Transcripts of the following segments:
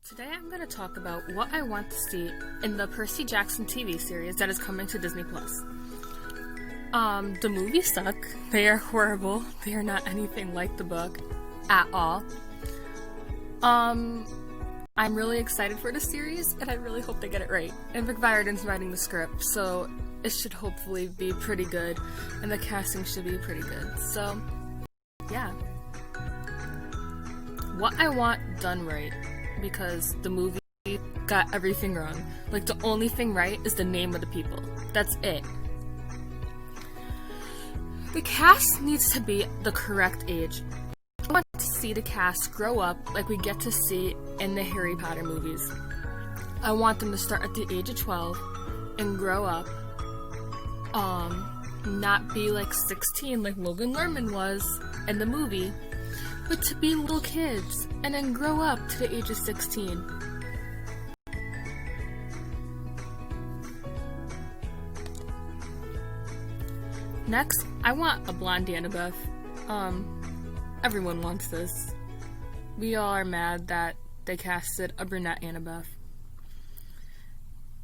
Today I'm going to talk about what I want to see in the Percy Jackson TV series that is coming to Disney+. The movies suck. They are horrible. They are not anything like the book at all. I'm really excited for the series, and I really hope they get it right. And Rick Riordan's writing the script, so it should hopefully be pretty good, and the casting should be pretty good. So, yeah. What I want done right, because the movie got everything wrong. Like, the only thing right is the name of the people. That's it. The cast needs to be the correct age. I want to see the cast grow up like we get to see in the Harry Potter movies. I want them to start at the age of 12 and grow up. Not be like 16 like Logan Lerman was in the movie, but to be little kids and then grow up to the age of 16. Next, I want a blonde Annabeth. Everyone wants this. We all are mad that they casted a brunette Annabeth.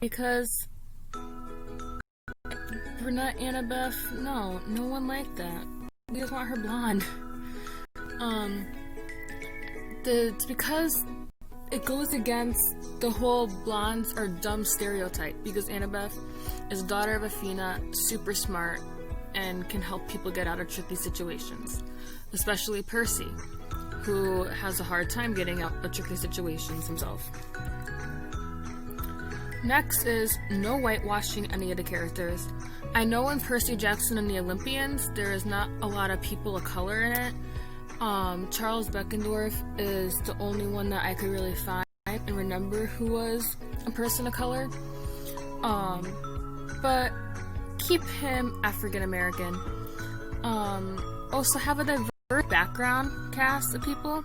Because brunette Annabeth, no one liked that. We just want her blonde. It's because it goes against the whole blondes are dumb stereotype, because Annabeth is the daughter of Athena, super smart, and can help people get out of tricky situations. Especially Percy, who has a hard time getting out of tricky situations himself. Next is no whitewashing any of the characters. I know in Percy Jackson and the Olympians, there is not a lot of people of color in it. Charles Beckendorf is the only one that I could really find and remember who was a person of color. But keep him African American. Also have a diverse background cast of people,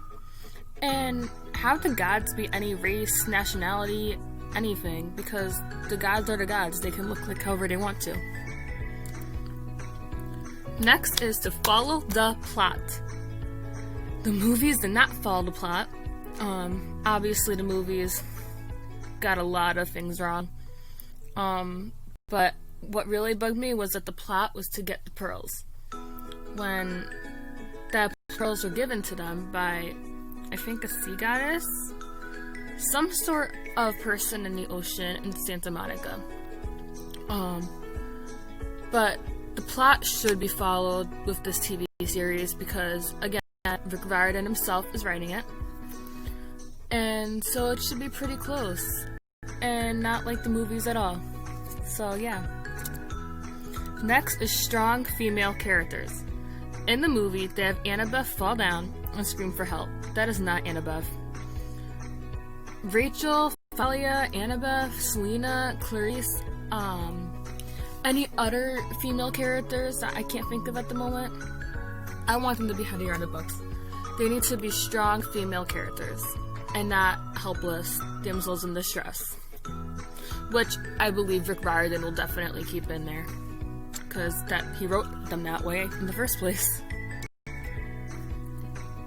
and have the gods be any race, nationality, anything, because the gods are the gods. They can look like however they want to. Next is to follow the plot. The movies did not follow the plot. Obviously the movies got a lot of things wrong. But what really bugged me was that the plot was to get the pearls. When the pearls were given to them by, I think, a sea goddess? Some sort of person in the ocean in Santa Monica. But the plot should be followed with this TV series because, again, Rick Riordan himself is writing it. And so it should be pretty close. And not like the movies at all. So, yeah. Next is strong female characters. In the movie, they have Annabeth fall down and scream for help. That is not Annabeth. Rachel, Thalia, Annabeth, Selena, Clarice, any other female characters that I can't think of at the moment, I want them to be heavier on the books. They need to be strong female characters and not helpless damsels in distress. Which I believe Rick Riordan will definitely keep in there, because he wrote them that way in the first place.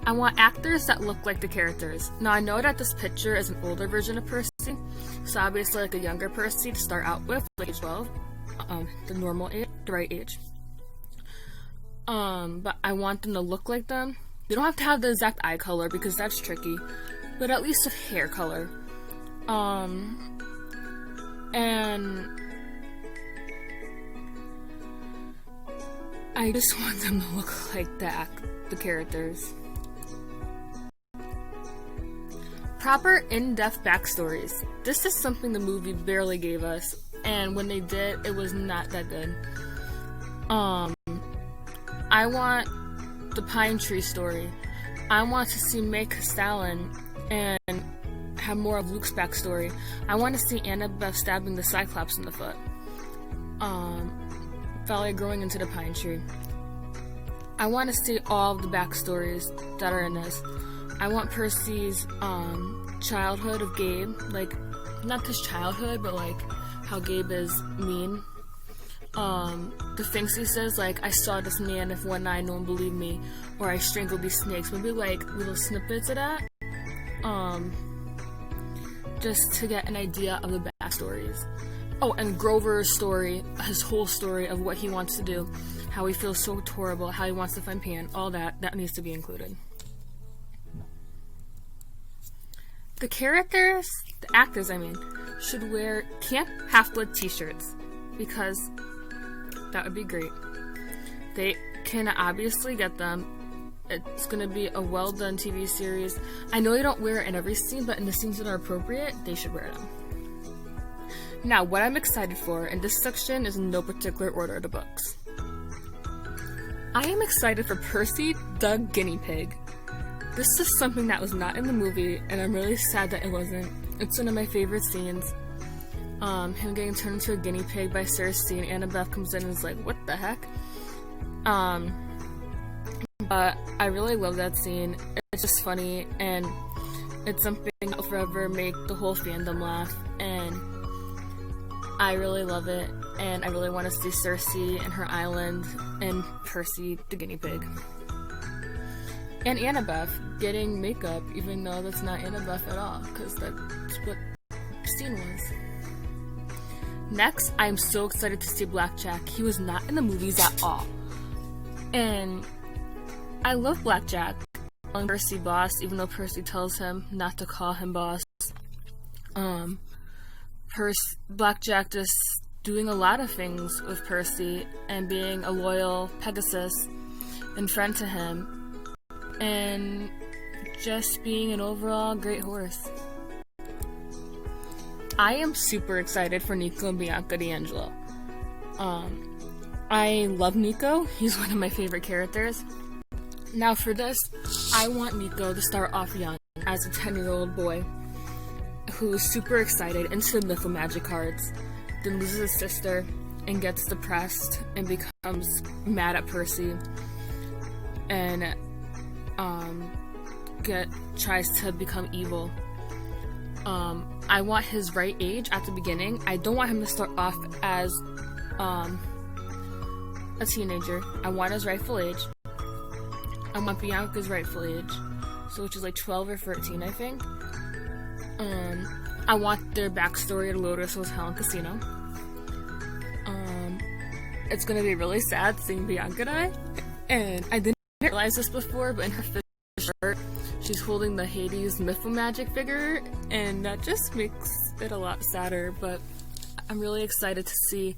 I want actors that look like the characters. Now I know that this picture is an older version of Percy, so obviously like a younger Percy to start out with, like age 12, the normal age, the right age. But I want them to look like them. They don't have to have the exact eye color because that's tricky, but at least with hair color. And I just want them to look like the characters. Proper in-depth backstories. This is something the movie barely gave us, and when they did, it was not that good. I want the Pine Tree story. I want to see May Castellan and have more of Luke's backstory. I want to see Annabeth stabbing the Cyclops in the foot. Thalia growing into the pine tree. I want to see all of the backstories that are in this. I want Percy's childhood of Gabe, like, not his childhood, but like how Gabe is mean. The things he says, like, I saw this man, if one eye no one believed me, or I strangled these snakes, maybe like little snippets of that. just to get an idea of the backstories. Oh, and Grover's story, his whole story of what he wants to do, how he feels so horrible, how he wants to find Pan, all that needs to be included. The characters, the actors I mean, should wear Camp Half-Blood t-shirts, because that would be great. They can obviously get them. It's going to be a well-done TV series. I know they don't wear it in every scene, but in the scenes that are appropriate, they should wear them. Now, what I'm excited for, and this section is in no particular order of the books. I am excited for Percy the Guinea Pig. This is something that was not in the movie, and I'm really sad that it wasn't. It's one of my favorite scenes. Him getting turned into a guinea pig by Cersei, and Annabeth comes in and is like, what the heck? But I really love that scene. It's just funny, and it's something that will forever make the whole fandom laugh, and I really love it, and I really want to see Cersei and her island, and Percy the guinea pig. And Annabeth getting makeup, even though that's not Annabeth at all, because that's what the scene was. Next, I am so excited to see Blackjack. He was not in the movies at all. And I love Blackjack calling Percy boss, even though Percy tells him not to call him boss. Blackjack just doing a lot of things with Percy and being a loyal Pegasus and friend to him, and just being an overall great horse. I am super excited for Nico and Bianca D'Angelo. I love Nico. He's one of my favorite characters. Now for this, I want Nico to start off young as a 10-year-old boy who's super excited into the Mythomagic cards, then loses his sister and gets depressed and becomes mad at Percy and tries to become evil. I want his right age at the beginning. I don't want him to start off as a teenager. I want his rightful age. I want Bianca's rightful age, so which is like 12 or 13, I think. I want their backstory at Lotus Hotel and Casino. It's gonna be really sad seeing Bianca die, and I didn't realize this before, but in her shirt, she's holding the Hades Mythomagic figure, and that just makes it a lot sadder, but I'm really excited to see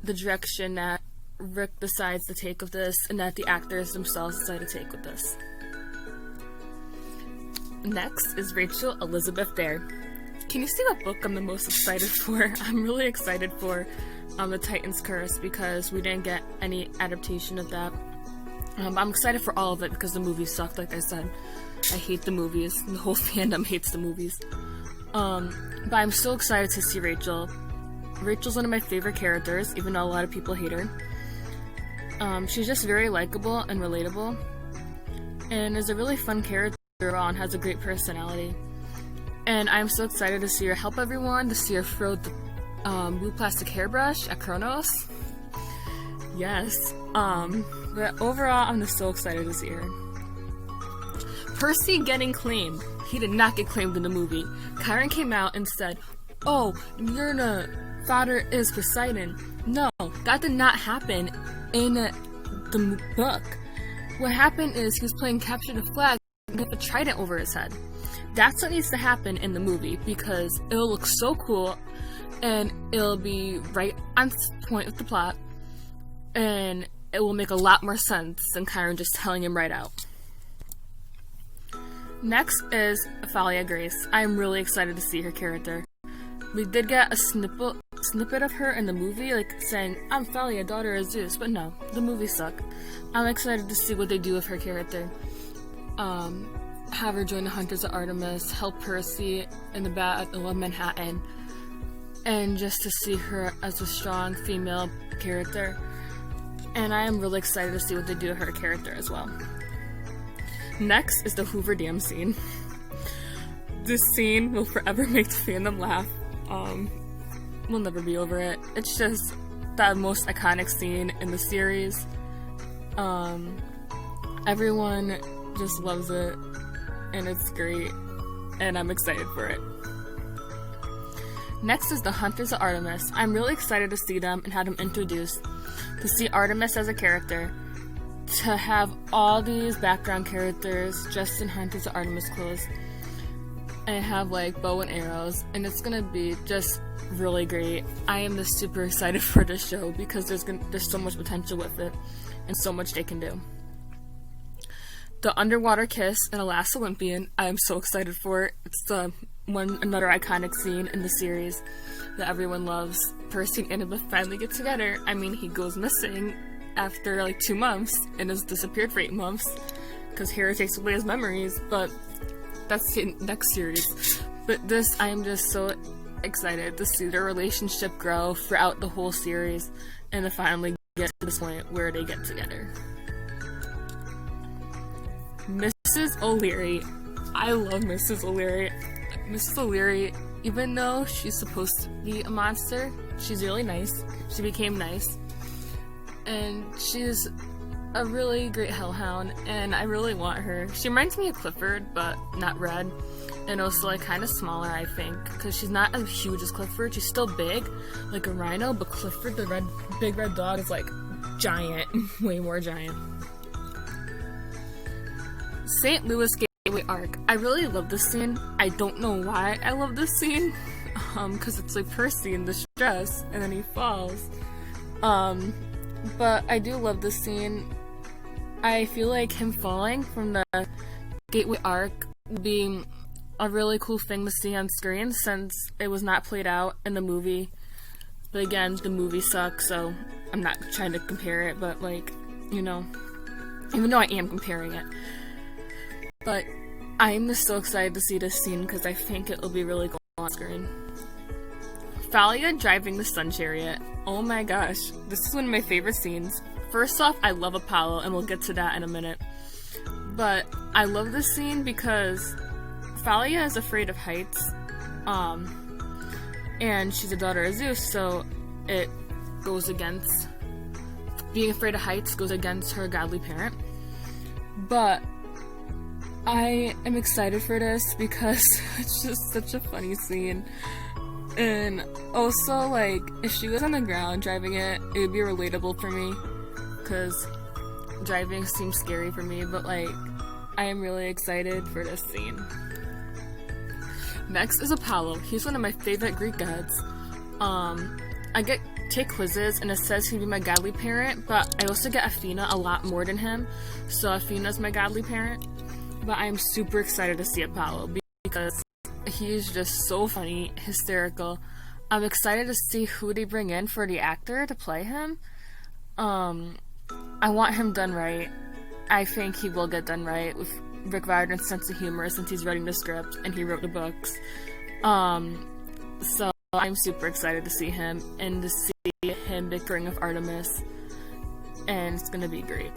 the direction that Rick decides to take with this, and that the actors themselves decide to take with this. Next is Rachel Elizabeth Dare. Can you see what book I'm the most excited for? I'm really excited for The Titan's Curse, because we didn't get any adaptation of that. I'm excited for all of it because the movies sucked, like I said. I hate the movies. The whole fandom hates the movies. But I'm so excited to see Rachel. Rachel's one of my favorite characters, even though a lot of people hate her. She's just very likable and relatable, and is a really fun character and has a great personality. And I'm so excited to see her help everyone, to see her throw the blue plastic hairbrush at Kronos. Yes. But overall, I'm just so excited to see her. Percy getting claimed. He did not get claimed in the movie. Chiron came out and said, "Oh, your father is Poseidon." No, that did not happen in the book. What happened is he was playing Capture the Flag with a trident over his head. That's what needs to happen in the movie, because it'll look so cool and it'll be right on point with the plot, and it will make a lot more sense than Chiron just telling him right out. Next is Thalia Grace. I'm really excited to see her character. We did get a snippet of her in the movie, like saying, "I'm Thalia, daughter of Zeus," but no, the movie sucked. I'm excited to see what they do with her character. Have her join the Hunters of Artemis, help Percy in the Battle of Manhattan, and just to see her as a strong female character. And I am really excited to see what they do with her character as well. Next is the Hoover Dam scene. This scene will forever make the fandom laugh. We'll never be over it. It's just the most iconic scene in the series. Everyone just loves it, and it's great, and I'm excited for it. Next is the Hunters of Artemis. I'm really excited to see them and have them introduced, to see Artemis as a character, to have all these background characters dressed in Hunters of Artemis clothes, and have like bow and arrows, and it's gonna be just really great. I am just super excited for this show because there's so much potential with it and so much they can do. The Underwater Kiss and A Last Olympian, I am so excited for it. It's another iconic scene in the series that everyone loves. Percy and Annabeth finally get together. I mean, he goes missing after like 2 months and has disappeared for 8 months because Harry takes away his memories, but that's the next series. But this, I am just so excited to see their relationship grow throughout the whole series and to finally get to this point where they get together. Mrs. O'Leary. I love Mrs. O'Leary. Mrs. O'Leary, even though she's supposed to be a monster, she's really nice. She became nice. And she's a really great hellhound, and I really want her. She reminds me of Clifford, but not red. And also, like, kind of smaller, I think, because she's not as huge as Clifford. She's still big, like a rhino, but Clifford, the big red dog, is, like, giant. Way more giant. St. Louis Gateway Arc. I really love this scene. I don't know why I love this scene, because it's, like, Percy in distress, and then he falls. But I do love this scene. I feel like him falling from the Gateway Arc being a really cool thing to see on screen since it was not played out in the movie. But again, the movie sucks, so I'm not trying to compare it, but like, you know, even though I am comparing it. But I'm just so excited to see this scene because I think it'll be really cool on screen. Thalia driving the Sun Chariot. Oh my gosh, this is one of my favorite scenes. First off, I love Apollo, and we'll get to that in a minute. But I love this scene because Thalia is afraid of heights, and she's a daughter of Zeus, so it goes against, being afraid of heights goes against her godly parent. But I am excited for this because it's just such a funny scene. And also, like, if she was on the ground driving it, it would be relatable for me, because driving seems scary for me, but, like, I am really excited for this scene. Next is Apollo. He's one of my favorite Greek gods. I take quizzes, and it says he'd be my godly parent, but I also get Athena a lot more than him, so Athena's my godly parent. But I'm super excited to see Apollo, because he's just so funny, hysterical. I'm excited to see who they bring in for the actor to play him. I want him done right. I think he will get done right with Rick Riordan's sense of humor since he's writing the script and he wrote the books. So I'm super excited to see him and to see him bickering with Artemis. And it's gonna be great.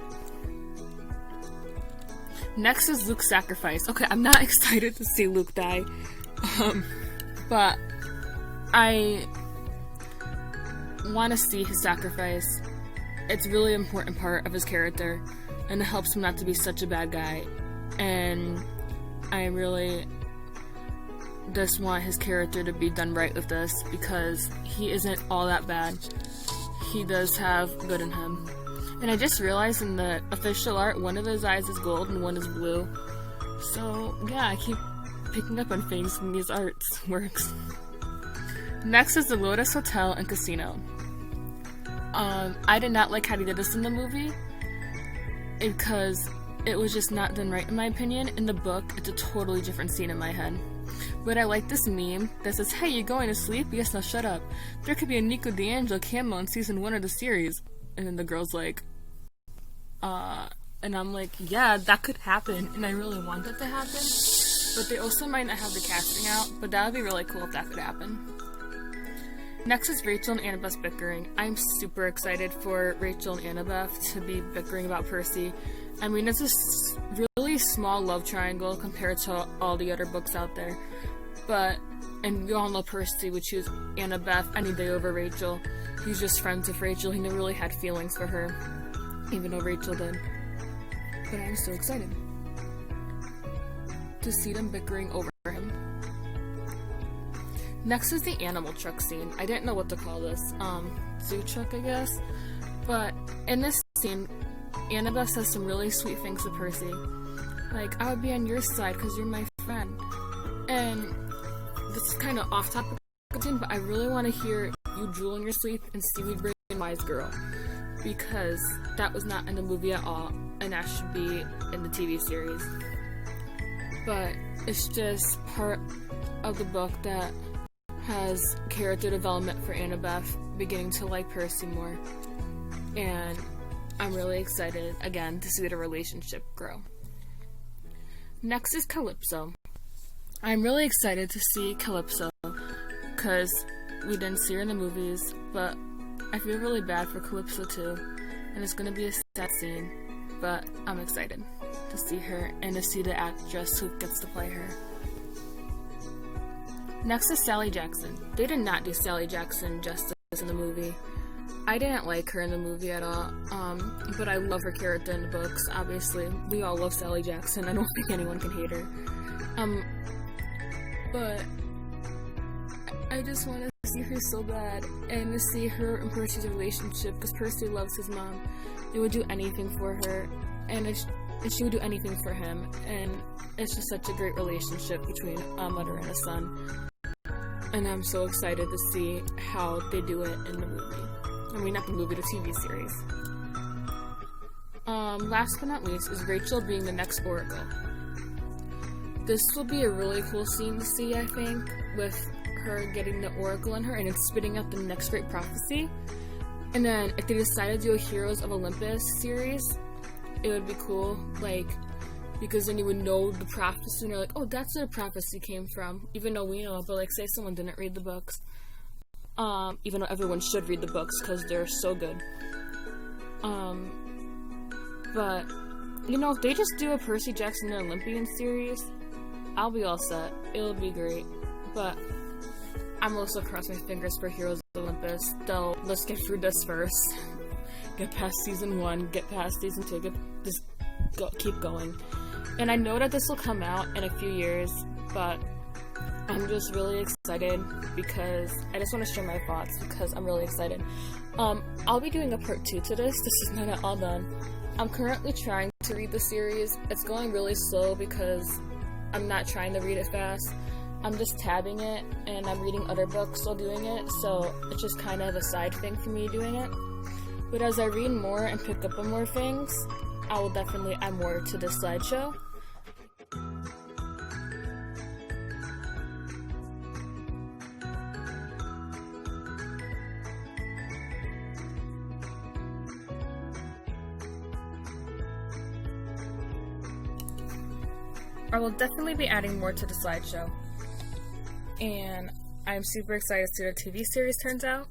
Next is Luke's sacrifice. Okay, I'm not excited to see Luke die. But I want to see his sacrifice. It's a really important part of his character, and it helps him not to be such a bad guy. And I really just want his character to be done right with this, because he isn't all that bad. He does have good in him. And I just realized in the official art, one of his eyes is gold and one is blue. So, yeah, I keep picking up on things in these arts works. Next is the Lotus Hotel and Casino. I did not like how they did this in the movie, because it was just not done right in my opinion. In the book, it's a totally different scene in my head. But I like this meme that says, "Hey, you going to sleep? Yes, now shut up. There could be a Nico D'Angelo cameo in season 1 of the series." And then the girl's like, and I'm like, yeah, that could happen, and I really want that to happen. But they also might not have the casting out, but that would be really cool if that could happen. Next is Rachel and Annabeth's bickering. I'm super excited for Rachel and Annabeth to be bickering about Percy. I mean, it's a really small love triangle compared to all the other books out there. But, and we all know Percy would choose Annabeth any day over Rachel. He's just friends with Rachel. He never really had feelings for her, even though Rachel did. But I'm so excited to see them bickering over him. Next is the animal truck scene. I didn't know what to call this. Zoo truck, I guess. But in this scene, Annabeth says some really sweet things to Percy. Like, I would be on your side because you're my friend. And this is kind of off topic, but I really want to hear you drool in your sleep and seaweed brain wise girl. Because that was not in the movie at all, and that should be in the TV series. But it's just part of the book that has character development for Annabeth, beginning to like Percy more. And I'm really excited, again, to see the relationship grow. Next is Calypso. I'm really excited to see Calypso, because we didn't see her in the movies, but I feel really bad for Calypso too, and it's going to be a sad scene, but I'm excited to see her and to see the actress who gets to play her. Next is Sally Jackson. They did not do Sally Jackson justice in the movie. I didn't like her in the movie at all, but I love her character in the books, obviously. We all love Sally Jackson. I don't think anyone can hate her. But I just want to see her so bad, and to see her and Percy's relationship, because Percy loves his mom. He would do anything for her, and she would do anything for him, and it's just such a great relationship between a mother and a son. And I'm so excited to see how they do it in the movie. I mean, not the movie, the TV series. Last but not least is Rachel being the next Oracle. This will be a really cool scene to see, I think, with her getting the Oracle in her and it's spitting out the next great prophecy. And then if they decided to do a Heroes of Olympus series, it would be cool, like, because then you would know the prophecy and you're like, oh, that's where the prophecy came from, even though we know, but like, say someone didn't read the books, even though everyone should read the books because they're so good. But, you know, if they just do a Percy Jackson and Olympian series, I'll be all set. It'll be great. But I'm also crossing my fingers for Heroes of Olympus, though let's get through this first. Get past season 1, get past season 2, keep going. And I know that this will come out in a few years, but I'm just really excited because I just want to share my thoughts because I'm really excited. I'll be doing a part 2 to this. This is not at all done. I'm currently trying to read the series. It's going really slow because I'm not trying to read it fast. I'm just tabbing it and I'm reading other books while doing it, so it's just kind of a side thing for me doing it. But as I read more and pick up on more things, I will definitely add more to this slideshow. I will definitely be adding more to the slideshow. And I'm super excited to see what the TV series turns out.